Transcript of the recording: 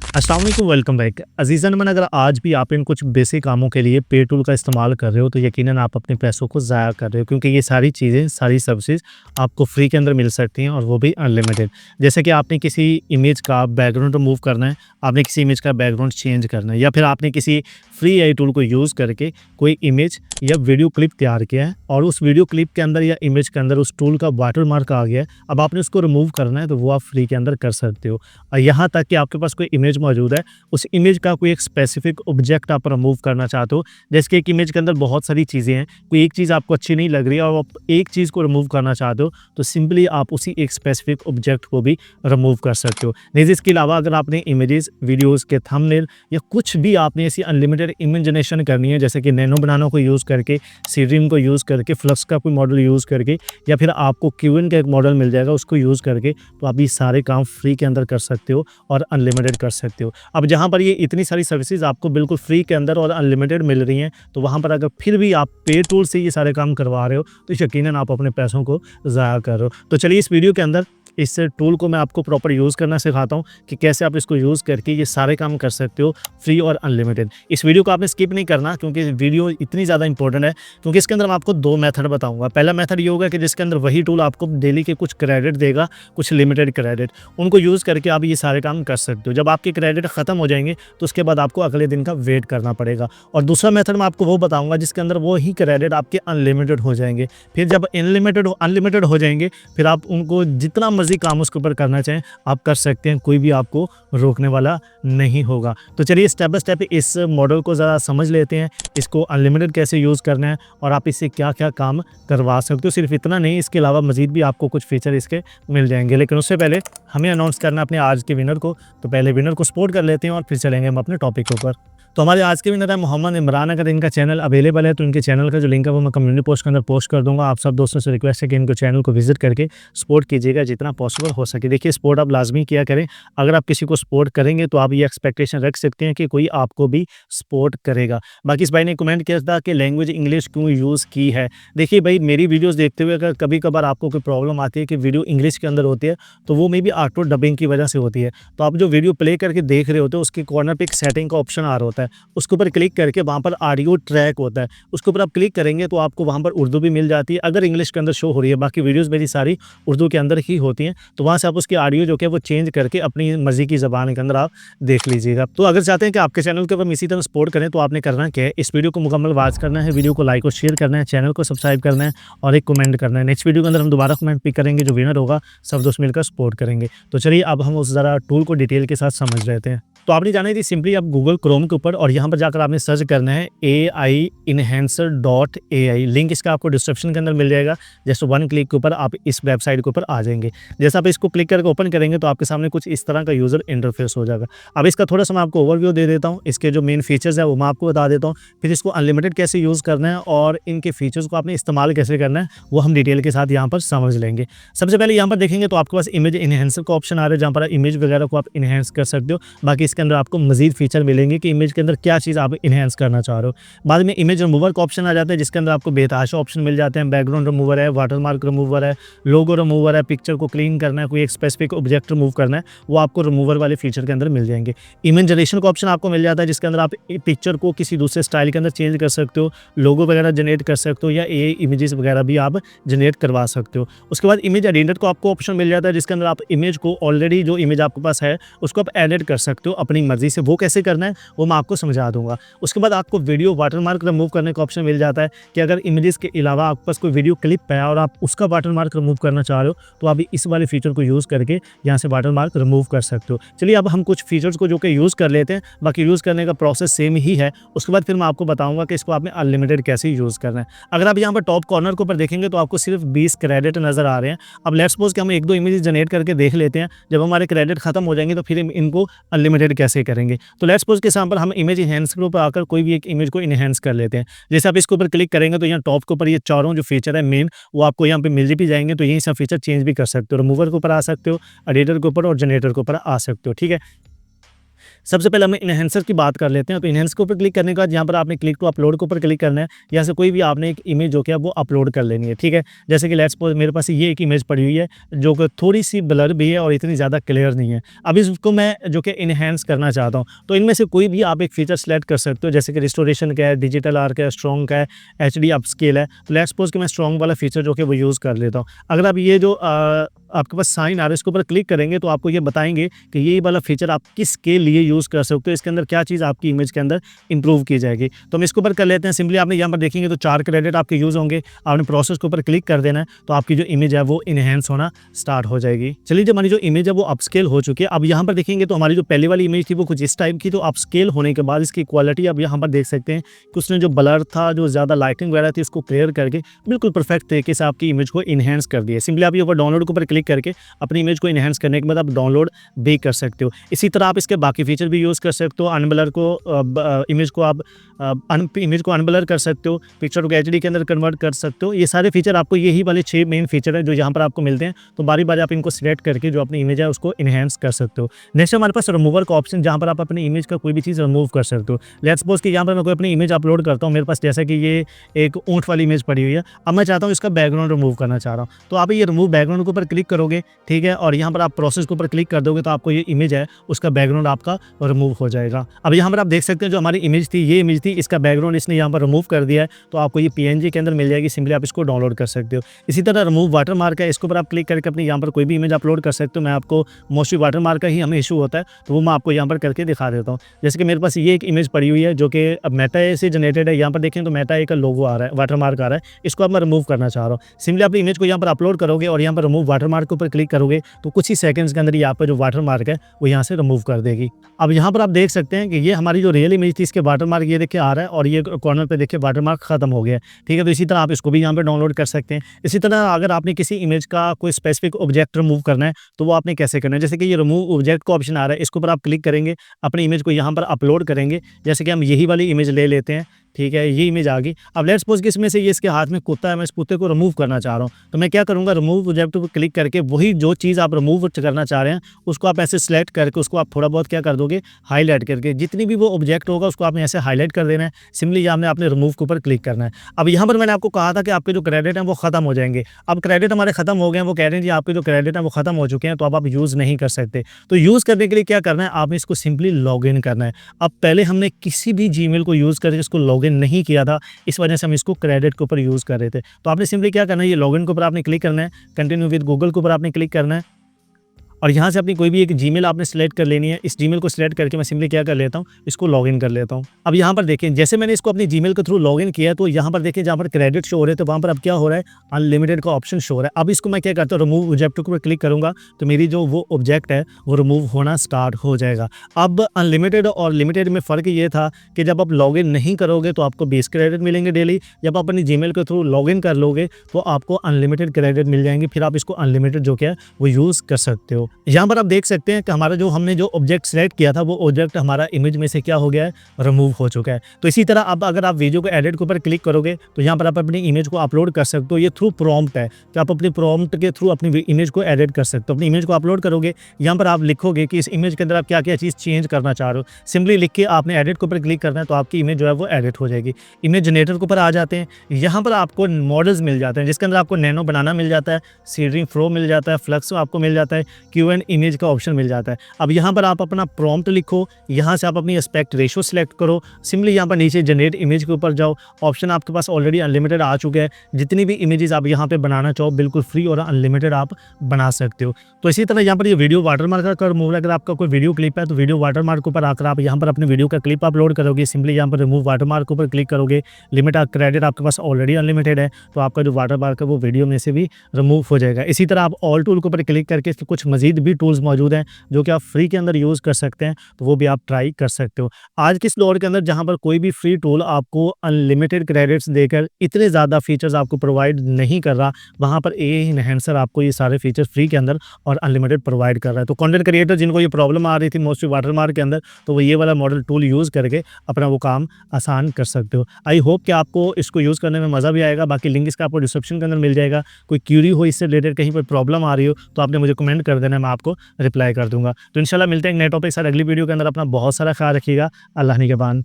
अस्सलाम वालेकुम, welcome back. अज़ीज़ान मन, अगर आज भी आप इन कुछ बेसिक कामों के लिए पे टूल का इस्तेमाल कर रहे हो तो यकीनन आप अपने पैसों को ज़ाया कर रहे हो, क्योंकि ये सारी चीज़ें, सारी सर्विसेज़ आपको फ्री के अंदर मिल सकती हैं और वो भी अनलिमिटेड। जैसे कि आपने किसी इमेज का बैकग्राउंड रिमूव करना है, आपने किसी इमेज का बैकग्राउंड चेंज करना है, या फिर आपने किसी फ्री एआई टूल को यूज़ करके कोई इमेज या वीडियो क्लिप तैयार किया है और उस वीडियो क्लिप के अंदर या इमेज के अंदर उस टूल का वाटरमार्क आ गया है, अब आपने उसको रिमूव करना है तो वो आप फ्री के अंदर कर सकते हो। यहाँ तक कि आपके पास कोई इमेज मौजूद है, उस इमेज का कोई एक स्पेसिफिक ऑब्जेक्ट आप रिमूव करना चाहते हो, जैसे कि एक इमेज के अंदर बहुत सारी चीज़ें हैं, कोई एक चीज़ आपको अच्छी नहीं लग रही है और आप एक चीज़ को रिमूव करना चाहते हो, तो सिंपली आप उसी एक स्पेसिफिक ऑब्जेक्ट को भी रिमूव कर सकते हो। नहीं, इसके अलावा अगर आपने इमेजेस, वीडियोज़ के थंबनेल या कुछ भी आपने ऐसी अनलिमिटेड इमेज जनरेशन करनी है, जैसे कि नैनो बनाना को यूज़ करके, सीड्रीम को यूज़ करके, फ्लक्स का कोई मॉडल यूज़ करके, या फिर आपको क्यूएन का एक मॉडल मिल जाएगा उसको यूज़ करके, तो आप ये सारे काम फ्री के अंदर कर सकते हो और अनलिमिटेड कर सकते हो। अब जहाँ पर ये इतनी सारी सर्विसेज़ आपको बिल्कुल फ्री के अंदर और अनलिमिटेड मिल रही हैं, तो वहाँ पर अगर फिर भी आप पे टूल से ये सारे काम करवा रहे हो, तो यकीनन आप अपने पैसों को ज़ाया कर रहे हो। तो चलिए इस वीडियो के अंदर इस टूल को मैं आपको प्रॉपर यूज़ करना सिखाता हूँ कि कैसे आप इसको यूज़ करके ये सारे काम कर सकते हो फ्री और अनलिमिटेड। इस वीडियो को आपने स्किप नहीं करना, क्योंकि वीडियो इतनी ज़्यादा इंपॉर्टेंट है, क्योंकि इसके अंदर मैं आपको 2 मेथड बताऊँगा। पहला मेथड ये होगा कि जिसके अंदर वही टूल आपको डेली के कुछ क्रेडिट देगा, कुछ लिमिटेड क्रेडिट, उनको यूज़ करके आप ये सारे काम कर सकते हो। जब आपके क्रेडिट ख़त्म हो जाएँगे तो उसके बाद आपको अगले दिन का वेट करना पड़ेगा। और दूसरा मेथड मैं आपको वो बताऊँगा जिसके अंदर वो ही क्रेडिट आपके अनलिमिटेड हो जाएँगे। फिर जब अनलिमिटेड हो जाएँगे, फिर आप उनको जितना मर्ज़ी काम उसके ऊपर करना चाहें आप कर सकते हैं, कोई भी आपको रोकने वाला नहीं होगा। तो चलिए स्टेप बाय स्टेप इस मॉडल को ज़रा समझ लेते हैं, इसको अनलिमिटेड कैसे यूज़ करना है और आप इससे क्या-क्या काम करवा सकते हो। सिर्फ इतना नहीं, इसके अलावा मज़ीद भी आपको कुछ फीचर इसके मिल जाएँगे। लेकिन उससे पहले हमें अनाउंस करना है अपने आज के विनर को, तो पहले विनर को सपोर्ट कर लेते हैं और फिर चलेंगे हम अपने टॉपिक के ऊपर। तो हमारे आज के विनर है मोहम्मद इमरान। अगर इनका चैनल अवेलेबल है तो इनके चैनल का जो लिंक है वो मैं कम्युनिटी पोस्ट के अंदर पोस्ट कर दूँगा। आप सब दोस्तों से रिक्वेस्ट है कि इनके चैनल को विज़िट करके सपोर्ट कीजिएगा जितना पॉसिबल हो सके। देखिए, सपोर्ट आप लाज़मी किया करें। अगर आप किसी को सपोर्ट करेंगे तो आप ये एक्सपेक्टेशन रख सकते हैं कि कोई आपको भी सपोर्ट करेगा। बाकी इस भाई ने कमेंट किया था कि लैंग्वेज इंग्लिश क्यों यूज़ की है। देखिए भाई, मेरी वीडियोज़ देखते हुए अगर कभी-कभार आपको कोई प्रॉब्लम आती है कि वीडियो इंग्लिश के अंदर होती है, तो वो मे बी ऑटो डबिंग की वजह से होती है। तो आप जो वीडियो प्ले करके देख रहे होते हो, उसके कॉर्नर पे एक सेटिंग का ऑप्शन आ रहा होता है। उसके ऊपर क्लिक करके वहाँ पर ऑडियो ट्रैक होता है, उसके ऊपर आप क्लिक करेंगे तो आपको वहाँ पर उर्दू भी मिल जाती है, अगर इंग्लिश के अंदर शो हो रही है। बाकी वीडियोज़ मेरी सारी उर्दू के अंदर ही होती हैं, तो वहाँ से आप उसकी ऑडियो जो कि है वो चेंज करके अपनी मर्ज़ी की ज़बान के अंदर आप देख लीजिएगा। तो अगर चाहते हैं कि आपके चैनल को हम इसी तरह सपोर्ट करें, तो आपने करना क्या है, इस वीडियो को मुकम्मल वॉच करना है, वीडियो को लाइक और शेयर करना है, चैनल को सब्सक्राइब करना है और एक कमेंट करना है। नेक्स्ट वीडियो के अंदर हम दोबारा कमेंट पिक करेंगे, जो विनर होगा सब दोस्त मिलकर सपोर्ट करेंगे। तो चलिए अब हम उस ज़रा टूल को डिटेल के साथ समझ लेते हैं। तो आपने जाना थी सिंपली आप गूगल क्रोम के ऊपर और यहाँ पर जाकर आपने सर्च करना है AIenhancer.ai। लिंक इसका आपको डिस्क्रिप्शन के अंदर मिल जाएगा। जस्ट 1 क्लिक के ऊपर आप इस वेबसाइट के ऊपर आ जाएंगे। जैसे आप इसको क्लिक करके ओपन करेंगे तो आपके सामने कुछ इस तरह का यूज़र इंटरफेस हो जाएगा। अब इसका थोड़ा सा मैं आपको ओवरव्यू दे देता हूँ, इसके जो मेन फीचर्स है वो मैं आपको बता देता हूँ। फिर इसको अनलिमिटेड कैसे यूज़ करना है और इनके फीचर्स को आपने इस्तेमाल कैसे करना है वो हम डिटेल के साथ यहाँ पर समझ लेंगे। सबसे पहले यहाँ पर देखेंगे तो आपके पास इमेज इन्हेंसर का ऑप्शन आ रहा है, जहाँ पर इमेज वगैरह को आप इन्हेंस कर सकते हो। बाकी इसके अंदर आपको मजीद फीचर मिलेंगे कि इमेज के अंदर क्या चीज़ आप इन्हेंस करना चाह रहे हो। बाद में इमेज रिमूवर का ऑप्शन आ जाता है, जिसके अंदर आपको बेतहाशा ऑप्शन मिल जाते हैं। बैकग्राउंड रिमूवर है, वाटरमार्क रिमूवर है, लोगो रिमूवर है, पिक्चर को क्लीन करना है, कोई एक स्पेसिफिक ऑब्जेक्ट रिमूव करना है, वो आपको रिमूवर वाले फीचर के अंदर मिल जाएंगे। इमेज जनरेशन का ऑप्शन आपको मिल जाता है, जिसके अंदर आप पिक्चर को किसी दूसरे स्टाइल के अंदर चेंज कर सकते हो, लोगो वगैरह जनरेट कर सकते हो या एआई इमेजेस वगैरह भी आप जनरेट करवा सकते हो। उसके बाद इमेज एडिटर को आपको ऑप्शन मिल जाता है, जिसके अंदर आप इमेज को ऑलरेडी जो इमेज आपके पास है उसको आप एडिट कर सकते हो अपनी मर्जी से। वो कैसे करना है वो मैं आपको समझा दूंगा। उसके बाद आपको वीडियो वाटरमार्क रिमूव करने का ऑप्शन मिल जाता है कि अगर इमेजेस के अलावा आपके पास कोई वीडियो क्लिप है और आप उसका वाटरमार्क रिमूव करना चाह रहे हो, तो आप इस वाले फीचर को यूज़ करके यहाँ से वाटरमार्क रिमूव कर सकते हो। चलिए अब हम कुछ फीचर्स को जो कि यूज़ कर लेते हैं, बाकी यूज़ करने का प्रोसेस सेम ही है। उसके बाद फिर मैं आपको बताऊंगा कि इसको आपने अनलिमिटेड कैसे यूज़ करना है। अगर आप यहाँ पर टॉप कॉर्नर के ऊपर देखेंगे तो आपको सिर्फ 20 क्रेडिट नजर आ रहे हैं। अब लेट्स सपोज कि हम 1-2 इमेज जनरेट करके देख लेते हैं, जब हमारे क्रेडिट खत्म हो जाएंगे तो फिर इनको अनलिमिटेड कैसे करेंगे। तो लेट्स सपोज के यहाँ पर हम इमेज इनहेंस के ऊपर आकर कोई भी एक इमेज को इनहेंस कर लेते हैं। जैसे आप इसके ऊपर क्लिक करेंगे तो यहाँ टॉप के ऊपर ये चारों जो फीचर है मेन, वो आपको यहाँ पे मिल भी जाएंगे। तो यही सब फीचर चेंज भी कर सकते हो, रिमूवर के ऊपर आ सकते हो, एडिटर के ऊपर और जनरेटर के ऊपर आ सकते हो। ठीक है, सबसे पहले हम इनहेंसर की बात कर लेते हैं। तो इनहेंस के ऊपर क्लिक करने के बाद यहाँ पर आपने क्लिक टू अपलोड के ऊपर क्लिक करना है। यहाँ से कोई भी आपने एक इमेज जो कि है वो अपलोड कर लेनी है, ठीक है। जैसे कि लेट्स सपोज मेरे पास ये एक इमेज पड़ी हुई है जो कि थोड़ी-सी ब्लर भी है और इतनी ज़्यादा क्लियर नहीं है। अब इसको मैं जो कि इनहेंस करना चाहता हूँ, तो इनमें से कोई भी आप एक फीचर सेलेक्ट कर सकते हो, जैसे कि रिस्टोरेशन का है, डिजिटल आर्क का है, स्ट्रॉन्ग का है, एचडी अपस्केल है। तो लेट्स सपोज कि मैं स्ट्रॉन्ग वाला फीचर जो कि वो यूज़ कर लेता हूँ। अगर आप ये जो आपके पास साइन आ रहा है इसके ऊपर क्लिक करेंगे तो आपको ये बताएँगे कि ये वाला फीचर आप किसके लिए यूज़ कर सकते हो, इसके अंदर क्या चीज़ आपकी इमेज के अंदर इंप्रूव की जाएगी। तो हम इसके ऊपर कर लेते हैं। सिंपली आपने यहाँ पर देखेंगे तो 4 क्रेडिट आपके यूज़ होंगे। आपने प्रोसेस के ऊपर क्लिक कर देना है, तो आपकी जो इमेज है वो इनहेंस होना स्टार्ट हो जाएगी। चलिए, जब हमारी जो इमेज है वो अपस्केल हो चुकी है। अब यहाँ पर देखेंगे तो हमारी जो पहले वाली इमेज थी वो कुछ इस टाइप की, तो अपस्केल होने के बाद इसकी क्वालिटी अब यहाँ पर देख सकते हैं कि उसने जो ब्लर था, जो ज़्यादा लाइटिंग वगैरह थी, उसको क्लियर करके बिल्कुल परफेक्ट तरीके से आपकी इमेज को इनहेंस कर दिया। सिंपली आप ये ऊपर डाउनलोड के ऊपर क्लिक करके अपनी इमेज को इनहेंस करने के बाद आप डाउनलोड भी कर सकते हो। इसी तरह आप इसके बाकी फीचर भी यूज़ कर सकते हो। अनब्लर को इमेज को आप इमेज को अनब्लर कर सकते हो, पिक्चर को एचडी के अंदर कन्वर्ट कर सकते हो। ये सारे फीचर आपको यही वाले 6 मेन फीचर हैं जो यहाँ पर आपको मिलते हैं। तो बारी-बारी आप इनको सिलेक्ट करके जो अपनी इमेज है उसको इनहेंस कर सकते हो। नेक्स्ट हमारे पास रिमूवर का ऑप्शन, जहाँ पर आप अपनी इमेज का कोई भी चीज़ रिमूव कर सकते हो। लेट्स सपोज कि यहाँ पर मैं कोई अपनी इमेज अपलोड करता हूँ, मेरे पास जैसा कि ये एक ऊँट वाली इमेज पड़ी हुई है। अब मैं चाहता हूँ इसका बैकग्राउंड रिमूव करना चाह रहा हूँ, तो आप ये रिमूव बैकग्राउंड के ऊपर क्लिक करोगे, ठीक है, और यहाँ पर आप प्रोसेस के ऊपर क्लिक कर दोगे तो आपको ये इमेज है उसका बैकग्राउंड आपका रिमूव हो जाएगा। अब यहाँ पर आप देख सकते हैं जो हमारी इमेज थी, ये इमेज थी, इसका बैकग्राउंड इसने यहाँ पर रिमूव कर दिया है, तो आपको ये पीएनजी के अंदर मिल जाएगी। सिंपली आप इसको डाउनलोड कर सकते हो। इसी तरह रिमूव वाटरमार्क है, इसके ऊपर आप क्लिक करके अपनी यहाँ पर कोई भी इमेज अपलोड कर सकते हो। मैं आपको मोस्टली वाटरमार्क का ही हमें इशू होता है, तो वो मैं आपको यहाँ पर करके दिखा देता हूँ। जैसे कि मेरे पास ये एक इमेज पड़ी हुई है जो कि अब मेटा से जनरेटेड है। यहाँ पर देखें तो मेटा का लोगो आ रहा है, वाटरमार्क आ रहा है, इसको अब मैं रिमूव करना चाह रहा हूँ। सिंपली अपनी इमेज को यहाँ पर अपलोड करोगे और यहाँ पर रिमूव वाटरमार्क के ऊपर क्लिक करोगे तो कुछ ही सेकंड्स के अंदर यहाँ पर जो वाटरमार्क है वो यहाँ से रिमूव कर देगी। अब यहाँ पर आप देख सकते हैं कि ये हमारी जो रियल इमेज थी इसके वाटरमार्क ये देखिए आ रहा है और ये कॉर्नर पे देखिए वाटरमार्क खत्म हो गया है, ठीक है। तो इसी तरह आप इसको भी यहाँ पे डाउनलोड कर सकते हैं। इसी तरह अगर आपने किसी इमेज का कोई स्पेसिफिक ऑब्जेक्ट रिमूव करना है तो वो आपने कैसे करना है, जैसे कि ये रिमूव ऑब्जेक्ट का ऑप्शन आ रहा है, इसके ऊपर आप क्लिक करेंगे, अपनी इमेज को यहाँ पर अपलोड करेंगे। जैसे कि हम यही वाली इमेज ले लेते हैं, ठीक है, ये इमेज आ गई। अब लेट्स सपोज कि इसमें से ये इसके हाथ में कुत्ता है, मैं इस कुत्ते को रिमूव करना चाह रहा हूँ, तो मैं क्या करूँगा, रिमूव ऑब्जेक्ट पर क्लिक करके वही जो चीज़ आप रिमूव करना चाह रहे हैं उसको आप ऐसे सेलेक्ट करके उसको आप थोड़ा बहुत क्या कर दोगे, हाईलाइट करके, जितनी भी वो ऑब्जेक्ट होगा उसको आपने ऐसे हाईलाइट कर देना है। सिंपली यहाँ आपने रिमूव के ऊपर क्लिक करना है। अब यहाँ पर मैंने आपको कहा था कि आपके जो क्रेडिट हैं वो खत्म हो जाएंगे। अब क्रेडिट हमारे खत्म हो गए हैं, वो कह रहे हैं जी आपके जो क्रेडिट हैं वो खत्म हो चुके हैं, तो अब आप यूज़ नहीं कर सकते। तो यूज़ करने के लिए क्या करना है, आपने इसको सिंपली लॉग इन करना है। अब पहले हमने किसी भी जीमेल को यूज़ करके इसको लॉग इन नहीं किया था, इस वजह से हम इसको क्रेडिट के ऊपर यूज़ कर रहे थे। तो आपने सिंपली क्या करना है, ये लॉगिन के ऊपर आपने क्लिक करना है, कंटिन्यू विद गूगल के ऊपर आपने क्लिक करना है और यहाँ से अपनी कोई भी एक जीमेल आपने सेलेक्ट कर लेनी है। इस जीमेल को सेलेक्ट करके मैं सिंपली क्या कर लेता हूँ, इसको लॉगिन कर लेता हूँ। अब यहाँ पर देखें जैसे मैंने इसको अपनी जीमेल के थ्रू लॉगिन किया तो यहाँ पर देखें जहाँ पर क्रेडिट शो हो रहे थे वहाँ पर अब क्या हो रहा है, अनलिमिटेड का ऑप्शन शो हो रहा है। अब इसको मैं क्या करता हूँ, रिमूव ऑब्जेक्ट के ऊपर क्लिक करूँगा तो मेरी जो वो ऑब्जेक्ट है वो रिमूव होना स्टार्ट हो जाएगा। अब अनलिमिटेड और लिमिटेड में फ़र्क ये था कि जब आप लॉगिन नहीं करोगे तो आपको 20 क्रेडिट मिलेंगे डेली, जब आप अपनी जीमेल के थ्रू लॉगिन कर लोगे तो आपको अनलिमिटेड क्रेडिट मिल जाएंगे, फिर आप इसको अनलिमिटेड जो क्या है वो यूज़ कर सकते हो। यहाँ पर आप देख सकते हैं कि हमारा जो हमने जो ऑब्जेक्ट सेलेक्ट किया था वो ऑब्जेक्ट हमारा इमेज में से क्या हो गया है, रिमूव हो चुका है। तो इसी तरह अब अगर आप वीडियो को एडिट के ऊपर क्लिक करोगे तो यहाँ पर आप अपनी इमेज को अपलोड कर सकते हो। ये थ्रू प्रॉम्प्ट है, तो आप अपनी प्रॉम्प्ट के थ्रू अपनी इमेज को एडिट कर सकते हो। अपनी इमेज को अपलोड करोगे, यहाँ पर आप लिखोगे कि इस इमेज के अंदर आप क्या क्या चीज़ चेंज करना चाह रहे हो, सिंपली लिख के आपने एडिट के ऊपर क्लिक करना है तो आपकी इमेज जो है वो एडिट हो जाएगी। इमेज जनरेटर के ऊपर आ जाते हैं, यहाँ पर आपको मॉडल्स मिल जाते हैं जिसके अंदर आपको नैनो बनाना मिल जाता है, सीडरिंग प्रो मिल जाता है, फ्लक्स आपको मिल जाता है, क्यू एंड इमेज का ऑप्शन मिल जाता है। अब यहाँ पर आप अपना प्रॉम्प्ट लिखो, यहाँ से आप अपनी एस्पेक्ट रेशो सेलेक्ट करो, सिंपली यहाँ पर नीचे जनरेट इमेज के ऊपर जाओ, ऑप्शन आपके पास ऑलरेडी अनलिमिटेड आ चुके हैं। जितनी भी इमेजेस आप यहाँ पे बनाना चाहो बिल्कुल फ्री और अनलिमिटेड आप बना सकते हो। तो इसी तरह यहाँ पर ये वीडियो वाटरमार्क का रिमूव, अगर आपका कोई वीडियो क्लिप है तो वीडियो वाटरमार्क के ऊपर आकर आप यहाँ पर अपने वीडियो का क्लिप अपलोड करोगे, सिंपली यहाँ पर रिमूव वाटरमार्क के ऊपर क्लिक करोगे, लिमिट क्रेडिट आपके पास ऑलरेडी अनलिमिटेड है तो आपका जो वाटरमार्क है वो वीडियो में से भी रिमूव हो जाएगा। इसी तरह आप ऑल टूल के ऊपर क्लिक करके कुछ मजीद भी टूल्स मौजूद हैं जो कि आप फ्री के अंदर यूज़ कर सकते हैं, तो वो भी आप ट्राई कर सकते हो। आज के इस दौर के अंदर जहाँ पर कोई भी फ्री टूल आपको अनलिमिटेड क्रेडिट्स देकर इतने ज़्यादा फीचर्स आपको प्रोवाइड नहीं कर रहा, वहाँ पर एआई एनहांसर आपको ये सारे फीचर्स फ्री के अंदर और अनलिमिटेड प्रोवाइड कर रहा है। तो कंटेंट क्रिएटर जिनको ये प्रॉब्लम आ रही थी मोस्टली वाटरमार्क के अंदर, तो वो ये वाला मॉडल टूल यूज़ करके अपना वो काम आसान कर सकते हो। आई होप कि आपको इसको यूज़ करने में मज़ा भी आएगा। बाकी लिंक इसका आपको डिस्क्रिप्शन के अंदर मिल जाएगा। कोई क्यूरी हो इससे रिलेटेड, कहीं पर प्रॉब्लम आ रही हो तो आपने मुझे कमेंट कर देना, मैं आपको रिप्लाई कर दूँगा। तो इंशाल्लाह मिलते हैं एक नए टॉपिक के साथ अगली वीडियो के अंदर। अपना बहुत सारा ख़्याल रखिएगा। अल्लाह निगहबान।